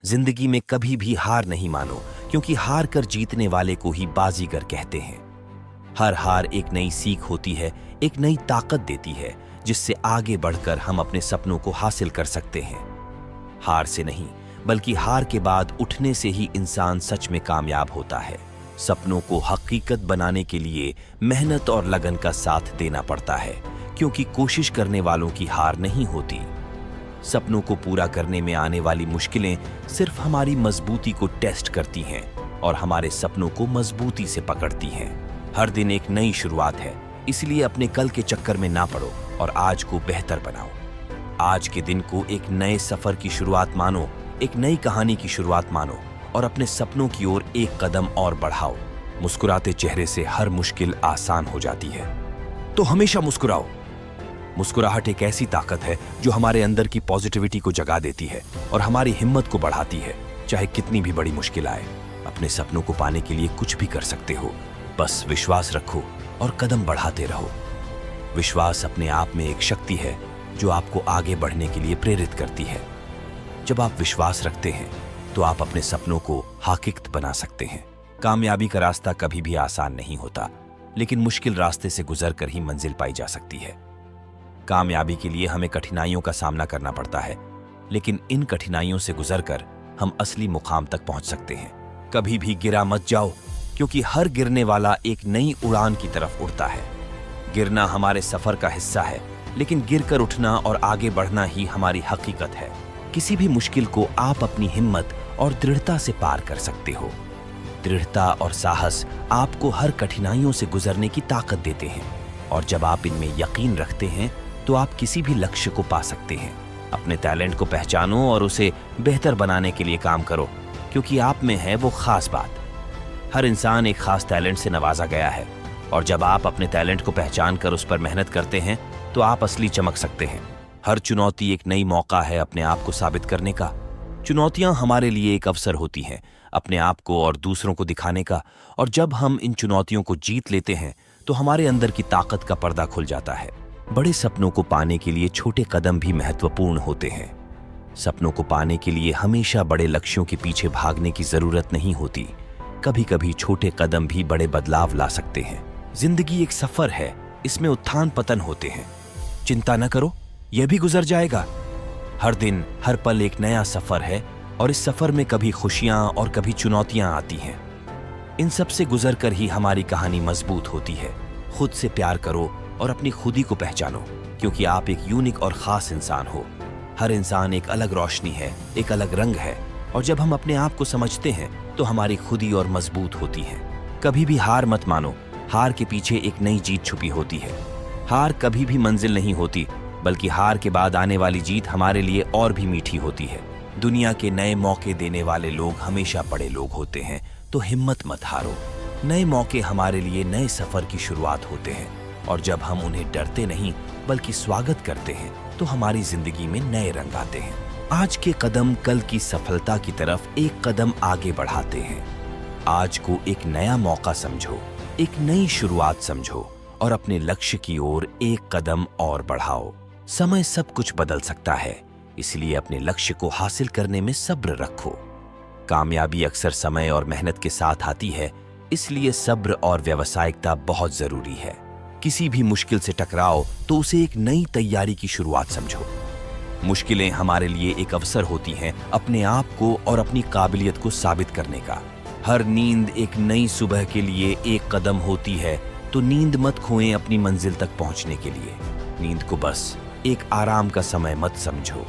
जिंदगी में कभी भी हार नहीं मानो, क्योंकि हार कर जीतने वाले को ही बाजीगर कहते हैं। हर हार एक नई सीख होती है, एक नई ताकत देती है, जिससे आगे बढ़कर हम अपने सपनों को हासिल कर सकते हैं। हार से नहीं, बल्कि हार के बाद उठने से ही इंसान सच में कामयाब होता है। सपनों को हकीकत बनाने के लिए मेहनत और लगन का साथ देना पड़ता है, क्योंकि कोशिश करने वालों की हार नहीं होती। सपनों को पूरा करने में आने वाली मुश्किलें सिर्फ हमारी मजबूती को टेस्ट करती हैं और हमारे सपनों को मजबूती से पकड़ती हैं। हर दिन एक नई शुरुआत है, इसलिए अपने कल के चक्कर में ना पड़ो और आज को बेहतर बनाओ। आज के दिन को एक नए सफर की शुरुआत मानो, एक नई कहानी की शुरुआत मानो और अपने सपनों की ओर एक कदम और बढ़ाओ। मुस्कुराते चेहरे से हर मुश्किल आसान हो जाती है, तो हमेशा मुस्कुराओ। मुस्कुराहट एक ऐसी ताकत है जो हमारे अंदर की पॉजिटिविटी को जगा देती है और हमारी हिम्मत को बढ़ाती है। चाहे कितनी भी बड़ी मुश्किल आए, अपने सपनों को पाने के लिए कुछ भी कर सकते हो। बस विश्वास रखो और कदम बढ़ाते रहो। विश्वास अपने आप में एक शक्ति है जो आपको आगे बढ़ने के लिए प्रेरित करती है। जब आप विश्वास रखते हैं तो आप अपने सपनों को हकीकत बना सकते हैं। कामयाबी का रास्ता कभी भी आसान नहीं होता, लेकिन मुश्किल रास्ते से गुजरकर ही मंजिल पाई जा सकती है। कामयाबी के लिए हमें कठिनाइयों का सामना करना पड़ता है, लेकिन इन कठिनाइयों से गुजरकर हम असली मुकाम तक पहुंच सकते हैं। कभी भी गिरा मत जाओ, क्योंकि हर गिरने वाला एक नई उड़ान की तरफ उड़ता है। गिरना हमारे सफर का हिस्सा है, लेकिन गिरकर उठना और आगे बढ़ना ही हमारी हकीकत है। किसी भी मुश्किल को आप अपनी हिम्मत और दृढ़ता से पार कर सकते हो। दृढ़ता और साहस आपको हर कठिनाइयों से गुजरने की ताकत देते हैं, और जब आप इनमें यकीन रखते हैं तो आप किसी भी लक्ष्य को पा सकते हैं। अपने टैलेंट को पहचानो और उसे बेहतर बनाने के लिए काम करो, क्योंकि आप में है वो खास बात। हर इंसान एक खास टैलेंट से नवाजा गया है, और जब आप अपने टैलेंट को पहचान कर उस पर मेहनत करते हैं तो आप असली चमक सकते हैं। हर चुनौती एक नई मौका है अपने आप को साबित करने का। चुनौतियां हमारे लिए एक अवसर होती हैं अपने आप को और दूसरों को दिखाने का, और जब हम इन चुनौतियों को जीत लेते हैं तो हमारे अंदर की ताकत का पर्दा खुल जाता है। बड़े सपनों को पाने के लिए छोटे कदम भी महत्वपूर्ण होते हैं। सपनों को पाने के लिए हमेशा बड़े लक्ष्यों के पीछे भागने की जरूरत नहीं होती। कभी कभी छोटे कदम भी बड़े बदलाव ला सकते हैं। जिंदगी एक सफर है, इसमें उत्थान पतन होते हैं। चिंता न करो, यह भी गुजर जाएगा। हर दिन हर पल एक नया सफर है, और इस सफर में कभी खुशियां और कभी चुनौतियां आती हैं। इन सब से गुजरकर ही हमारी कहानी मजबूत होती है। खुद से प्यार करो और अपनी खुदी को पहचानो, क्योंकि आप एक यूनिक और खास इंसान हो। हर इंसान एक अलग रोशनी है, एक अलग रंग है, और जब हम अपने आप को समझते हैं तो हमारी खुदी और मजबूत होती है। कभी भी हार मत मानो, हार के पीछे एक नई जीत छुपी होती है। हार कभी भी मंजिल नहीं होती, बल्कि हार के बाद आने वाली जीत हमारे लिए और भी मीठी होती है। दुनिया के नए मौके देने वाले लोग हमेशा बड़े लोग होते हैं, तो हिम्मत मत हारो। नए मौके हमारे लिए नए सफर की शुरुआत होते हैं, और जब हम उन्हें डरते नहीं बल्कि स्वागत करते हैं तो हमारी जिंदगी में नए रंग आते हैं। आज के कदम कल की सफलता की तरफ एक कदम आगे बढ़ाते हैं। आज को एक नया मौका समझो, एक नई शुरुआत समझो, और अपने लक्ष्य की ओर एक कदम और बढ़ाओ। समय सब कुछ बदल सकता है, इसलिए अपने लक्ष्य को हासिल करने में सब्र रखो। कामयाबी अक्सर समय और मेहनत के साथ आती है, इसलिए सब्र और व्यावसायिकता बहुत जरूरी है। किसी भी मुश्किल से टकराओ तो उसे एक नई तैयारी की शुरुआत समझो। मुश्किलें हमारे लिए एक अवसर होती हैं अपने आप को और अपनी काबिलियत को साबित करने का। हर नींद एक नई सुबह के लिए एक कदम होती है, तो नींद मत खोएं अपनी मंजिल तक पहुंचने के लिए। नींद को बस एक आराम का समय मत समझो।